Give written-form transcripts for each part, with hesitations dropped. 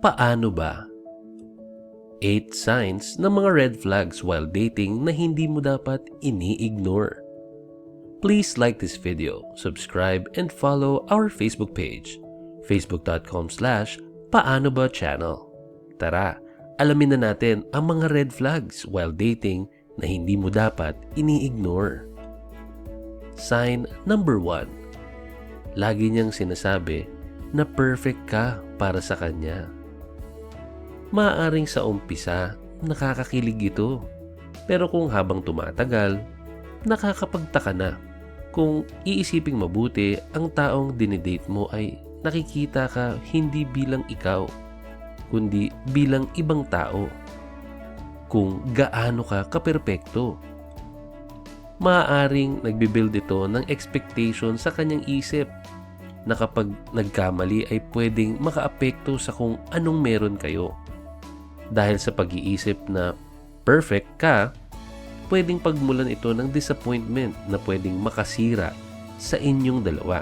Paano ba? 8 signs ng mga red flags while dating na hindi mo dapat ini-ignore. Please like this video, subscribe, and follow our Facebook page, facebook.com/paanoba-channel. Tara, alamin na natin ang mga red flags while dating na hindi mo dapat ini-ignore. Sign number 1. Lagi niyang sinasabi na perfect ka para sa kanya. Maaaring sa umpisa, nakakakilig ito. Pero kung habang tumatagal, nakakapagtaka na. Kung iisiping mabuti, ang taong dinidate mo ay nakikita ka hindi bilang ikaw, kundi bilang ibang tao. Kung gaano ka kaperpekto. Maaaring nagbibuild ito ng expectation sa kanyang isip na kapag nagkamali ay pwedeng makaapekto sa kung anong meron kayo. Dahil sa pag-iisip na perfect ka, pwedeng pagmulan ito ng disappointment na pwedeng makasira sa inyong dalawa.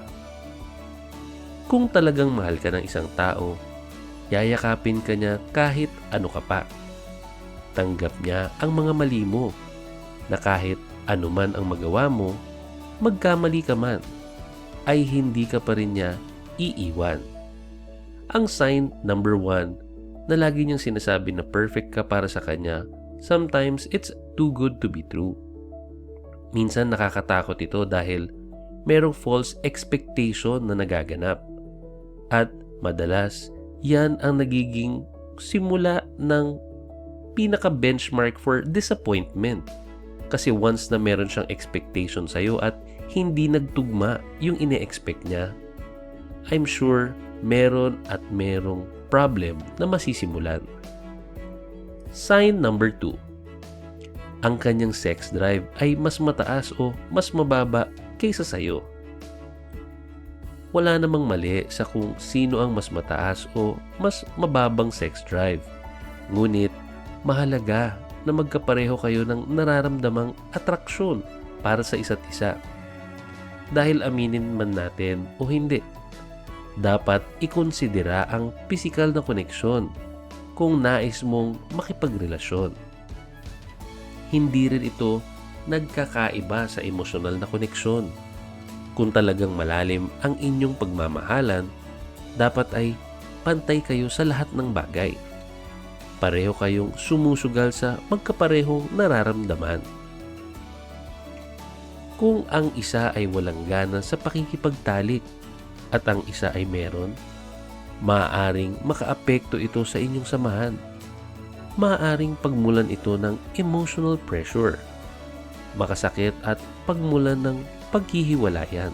Kung talagang mahal ka ng isang tao, yayakapin ka niya kahit ano ka pa. Tanggap niya ang mga mali mo, na kahit ano man ang magawa mo, magkamali ka man, ay hindi ka pa rin niya iiwan. Ang sign number 1 na lagi niyang sinasabi na perfect ka para sa kanya, sometimes it's too good to be true. Minsan nakakatakot ito dahil merong false expectation na nagaganap. At madalas, yan ang nagiging simula ng pinaka-benchmark for disappointment. Kasi once na meron siyang expectation sa'yo at hindi nagtugma yung ine-expect niya, I'm sure meron at merong problem na masisimulan. Sign number 2. Ang kanyang sex drive ay mas mataas o mas mababa kaysa sayo. Wala namang mali sa kung sino ang mas mataas o mas mababang sex drive. Ngunit, mahalaga na magkapareho kayo ng nararamdamang atraksyon para sa isa't isa. Dahil aminin man natin o hindi, dapat ikonsidera ang pisikal na koneksyon kung nais mong makipagrelasyon. Hindi rin ito nagkakaiba sa emosyonal na koneksyon. Kung talagang malalim ang inyong pagmamahalan, dapat ay pantay kayo sa lahat ng bagay. Pareho kayong sumusugal sa magkaparehong nararamdaman. Kung ang isa ay walang gana sa pakikipagtalik at ang isa ay meron, maaaring makaapekto ito sa inyong samahan. Maaaring pagmulan ito ng emotional pressure, makasakit at pagmulan ng paghihiwalayan.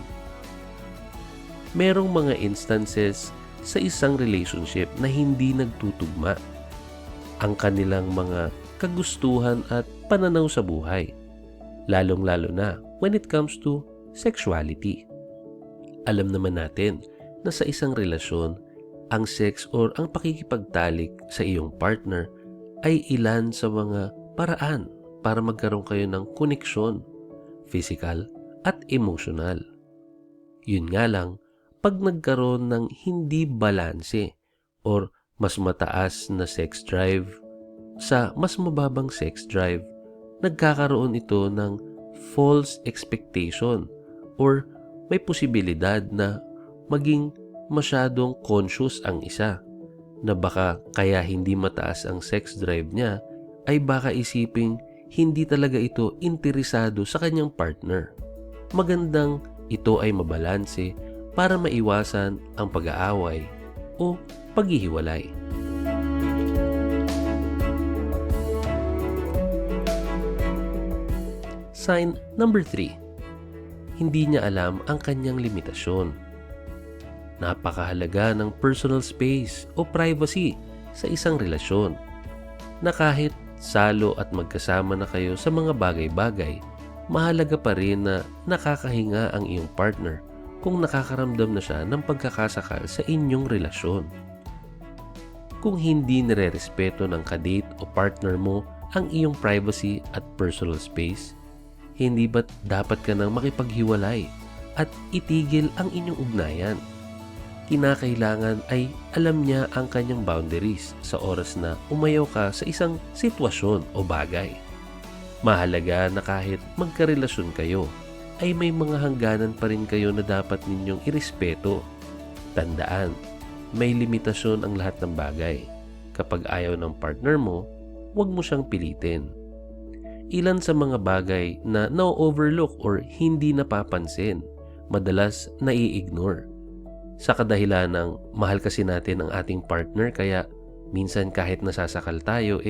Merong mga instances sa isang relationship na hindi nagtutugma ang kanilang mga kagustuhan at pananaw sa buhay, lalong-lalo na when it comes to sexuality. Alam naman natin na sa isang relasyon, ang sex or ang pakikipagtalik sa iyong partner ay ilan sa mga paraan para magkaroon kayo ng koneksyon, physical at emotional. Yun nga lang, pag nagkaroon ng hindi balanse or mas mataas na sex drive sa mas mababang sex drive, nagkakaroon ito ng false expectation or may posibilidad na maging masyadong conscious ang isa na baka kaya hindi mataas ang sex drive niya ay baka isiping hindi talaga ito interesado sa kanyang partner. Magandang ito ay mabalanse para maiwasan ang pag-aaway o paghihiwalay. Sign number 3. Hindi niya alam ang kanyang limitasyon. Napakahalaga ng personal space o privacy sa isang relasyon na kahit salo at magkasama na kayo sa mga bagay-bagay, mahalaga pa rin na nakakahinga ang iyong partner kung nakakaramdam na siya ng pagkakasakal sa inyong relasyon. Kung hindi nire-respeto ng kadate o partner mo ang iyong privacy at personal space, hindi ba't dapat ka nang makipaghiwalay at itigil ang inyong ugnayan? kinakailangan ay alam niya ang kanyang boundaries sa oras na umayaw ka sa isang sitwasyon o bagay. Mahalaga na kahit magkarelasyon kayo, ay may mga hangganan pa rin kayo na dapat ninyong irespeto. Tandaan, may limitasyon ang lahat ng bagay. Kapag ayaw ng partner mo, huwag mo siyang pilitin. Ilan sa mga bagay na na-overlook or hindi napapansin, madalas nai-ignore. Sa kadahilan ng mahal kasi natin ang ating partner, kaya minsan kahit nasasakal tayo,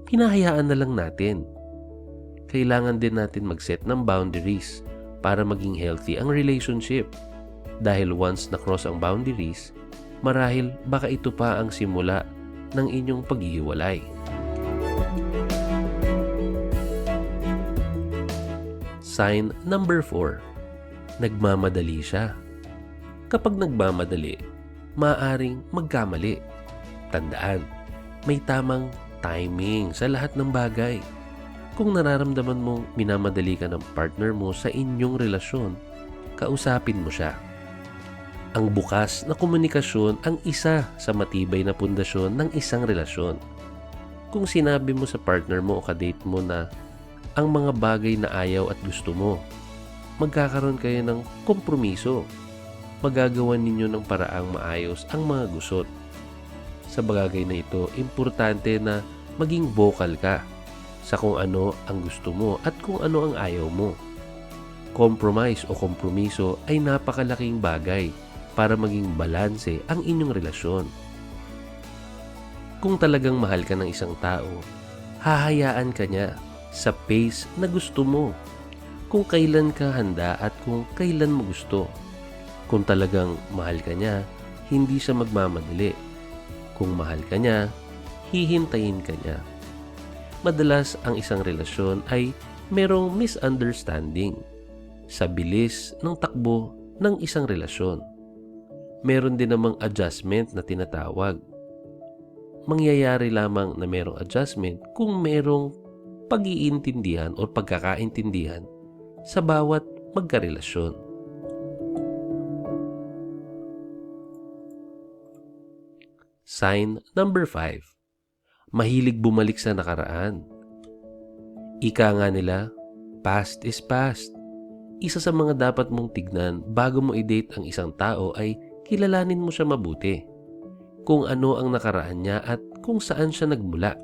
hinahayaan na lang natin. Kailangan din natin mag-set ng boundaries para maging healthy ang relationship. Dahil once na-cross ang boundaries, marahil baka ito pa ang simula ng inyong paghihiwalay. Sign number 4. Nagmamadali siya. Kapag nagmamadali, maaaring magkamali. Tandaan, may tamang timing sa lahat ng bagay. Kung nararamdaman mong minamadali ka ng partner mo sa inyong relasyon, kausapin mo siya. Ang bukas na komunikasyon ang isa sa matibay na pundasyon ng isang relasyon. Kung sinabi mo sa partner mo o kadate mo na ang mga bagay na ayaw at gusto mo, magkakaroon kayo ng kompromiso. Magagawa ninyo ng paraang maayos ang mga gusot. Sa bagay na ito, importante na maging vocal ka sa kung ano ang gusto mo at kung ano ang ayaw mo. Compromise o kompromiso ay napakalaking bagay para maging balanse ang inyong relasyon. Kung talagang mahal ka ng isang tao, hahayaan ka niya sa pace na gusto mo, kung kailan ka handa at kung kailan mo gusto. Kung talagang mahal ka niya, hindi siya magmamadali. Kung mahal ka niya, hihintayin ka niya. Madalas ang isang relasyon ay merong misunderstanding sa bilis ng takbo ng isang relasyon. Meron din namang adjustment na tinatawag. Mangyayari lamang na merong adjustment kung merong pag-iintindihan o pagkakaintindihan sa bawat magkarelasyon. Sign number 5. Mahilig bumalik sa nakaraan. Ika nga nila, past is past. Isa sa mga dapat mong tignan bago mo i-date ang isang tao ay kilalanin mo siya mabuti. Kung ano ang nakaraan niya at kung saan siya nagmula.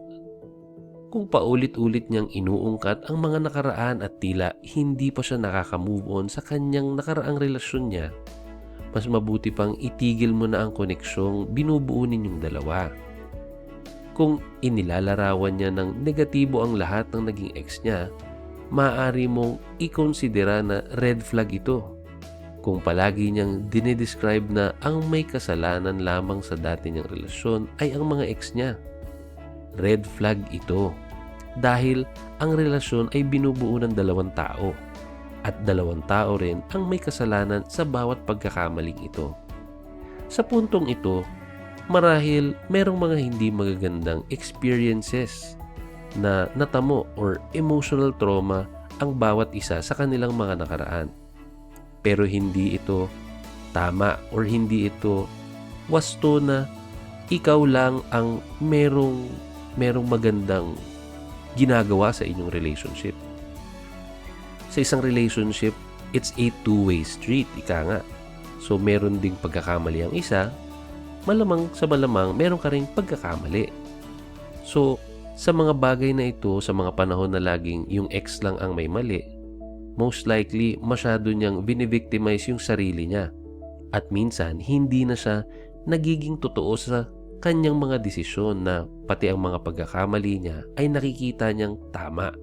Kung paulit-ulit niyang inuungkat ang mga nakaraan at tila hindi pa siya nakaka-move on sa kanyang nakaraang relasyon niya, mas mabuti pang itigil mo na ang koneksyong binubuo ninyong dalawa. Kung inilalarawan niya ng negatibo ang lahat ng naging ex niya, maaari mong ikonsidera na red flag ito. Kung palagi niyang dinidescribe na ang may kasalanan lamang sa dati niyang relasyon ay ang mga ex niya, red flag ito. Dahil ang relasyon ay binubuo ng dalawang tao. At dalawang tao rin ang may kasalanan sa bawat pagkakamaling ito. Sa puntong ito, marahil merong mga hindi magagandang experiences na natamo or emotional trauma ang bawat isa sa kanilang mga nakaraan. Pero hindi ito tama or hindi ito wasto na ikaw lang ang merong magandang ginagawa sa inyong relationship. Sa isang relationship, it's a two-way street, ika nga. So, meron ding pagkakamali ang isa, malamang sa malamang, meron ka ring pagkakamali. So, sa mga bagay na ito, sa mga panahon na laging yung ex lang ang may mali, most likely, masyado niyang binivictimize yung sarili niya. At minsan, hindi na siya nagiging totoo sa kanyang mga desisyon na pati ang mga pagkakamali niya ay nakikita niyang tama.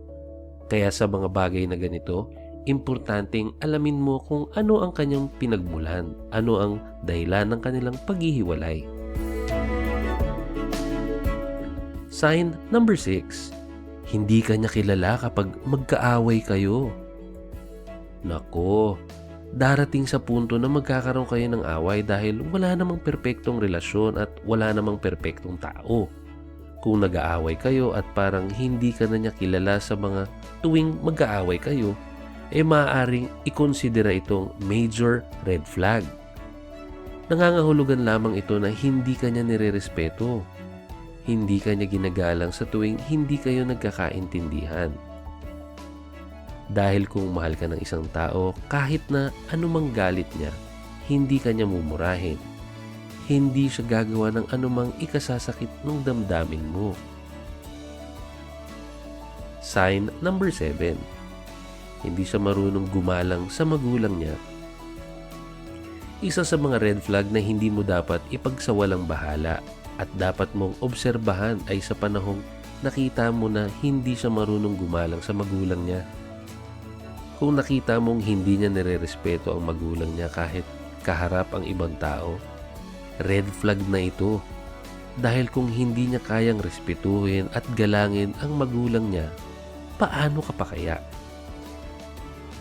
Kaya sa mga bagay na ganito, importanteng alamin mo kung ano ang kanyang pinagmulan, ano ang dahilan ng kanilang paghihiwalay. Sign number 6. Hindi ka niya kilala kapag magkaaway kayo. Nako, darating sa punto na magkakaroon kayo ng away dahil wala namang perpektong relasyon at wala namang perpektong tao. Kung nag-aaway kayo at parang hindi ka na niya kilala sa mga tuwing mag-aaway kayo, maaaring ikonsidera itong major red flag. Nangangahulugan lamang ito na hindi kanya nirerespeto. Hindi kanya ginagalang sa tuwing hindi kayo nagkakaintindihan. Dahil kung mahal ka ng isang tao, kahit na anumang galit niya, hindi kanya mumurahin. Hindi siya gagawa ng anumang ikasasakit ng damdamin mo. Sign number 7. Hindi siya marunong gumalang sa magulang niya. Isa sa mga red flag na hindi mo dapat ipagsawalang bahala at dapat mong obserbahan ay sa panahong nakita mo na hindi siya marunong gumalang sa magulang niya. Kung nakita mong hindi niya nirerespeto ang magulang niya kahit kaharap ang ibang tao, red flag na ito. Dahil kung hindi niya kayang respetuhin at galangin ang magulang niya, paano ka pa kaya?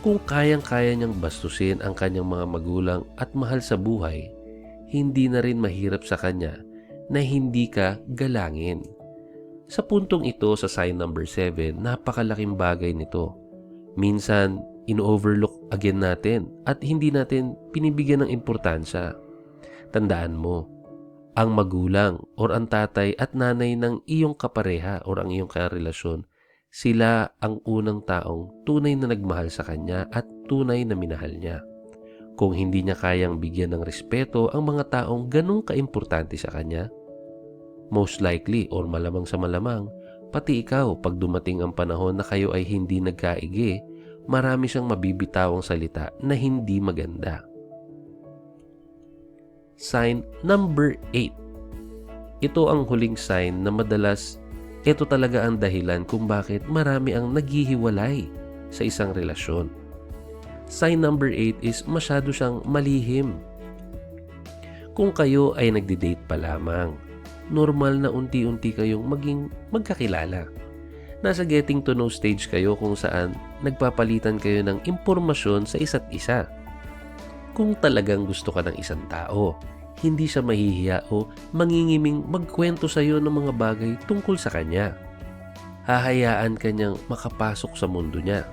Kung kayang-kaya niyang bastusin ang kanyang mga magulang at mahal sa buhay, hindi na rin mahirap sa kanya na hindi ka galangin. Sa puntong ito sa sign number 7, napakalaking bagay nito. Minsan, ino-overlook again natin at hindi natin pinibigyan ng importansya. Tandaan mo, ang magulang or ang tatay at nanay ng iyong kapareha or ang iyong karelasyon, sila ang unang taong tunay na nagmahal sa kanya at tunay na minahal niya. Kung hindi niya kayang bigyan ng respeto ang mga taong ganong kaimportante sa kanya, most likely or malamang sa malamang, pati ikaw pag dumating ang panahon na kayo ay hindi nagkaigi, marami siyang mabibitawang salita na hindi maganda. Sign number 8. Ito ang huling sign na madalas ito talaga ang dahilan kung bakit marami ang naghihiwalay sa isang relasyon. Sign number 8 is masyado siyang malihim. Kung kayo ay nagdi-date pa lamang, normal na unti-unti kayong maging magkakilala. Nasa getting to know stage kayo kung saan nagpapalitan kayo ng impormasyon sa isa't isa. Kung talagang gusto ka ng isang tao, hindi siya mahihiya o mangingiming magkwento sa iyo ng mga bagay tungkol sa kanya. Hahayaan kanyang makapasok sa mundo niya.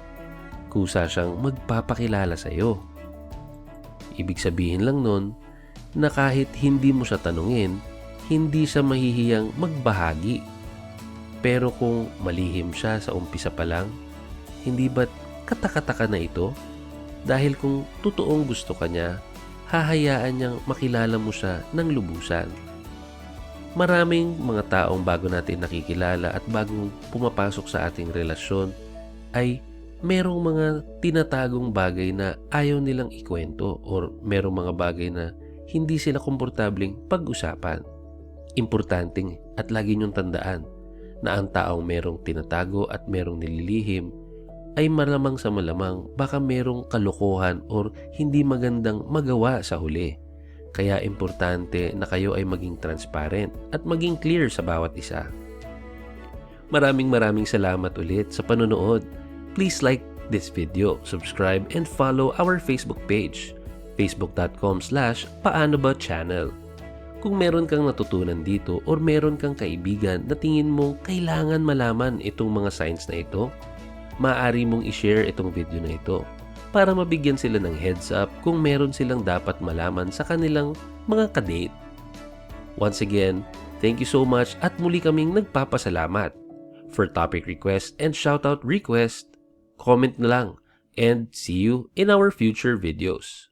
Kusa siyang magpapakilala sa iyo. Ibig sabihin lang nun na kahit hindi mo siya tanungin, hindi siya mahihiyang magbahagi. Pero kung malihim siya sa umpisa pa lang, hindi ba't katakataka na ito? Dahil kung totoong gusto ka niya, hahayaan niyang makilala mo siya ng lubusan. Maraming mga taong bago natin nakikilala at bagong pumapasok sa ating relasyon ay merong mga tinatagong bagay na ayaw nilang ikwento or merong mga bagay na hindi sila komportabling pag-usapan. Importanteng at lagi niyong tandaan na ang taong merong tinatago at merong nililihim ay malamang sa malamang baka merong kalokohan or hindi magandang magawa sa huli. Kaya importante na kayo ay maging transparent at maging clear sa bawat isa. Maraming salamat ulit sa panonood. Please like this video, subscribe, and follow our Facebook page, facebook.com/paanoba-channel. Kung meron kang natutunan dito or meron kang kaibigan na tingin mong kailangan malaman itong mga signs na ito, maaari mong i-share itong video na ito para mabigyan sila ng heads up kung meron silang dapat malaman sa kanilang mga kadate. Once again, thank you so much at muli kaming nagpapasalamat. For topic request and shoutout request, comment na lang and see you in our future videos.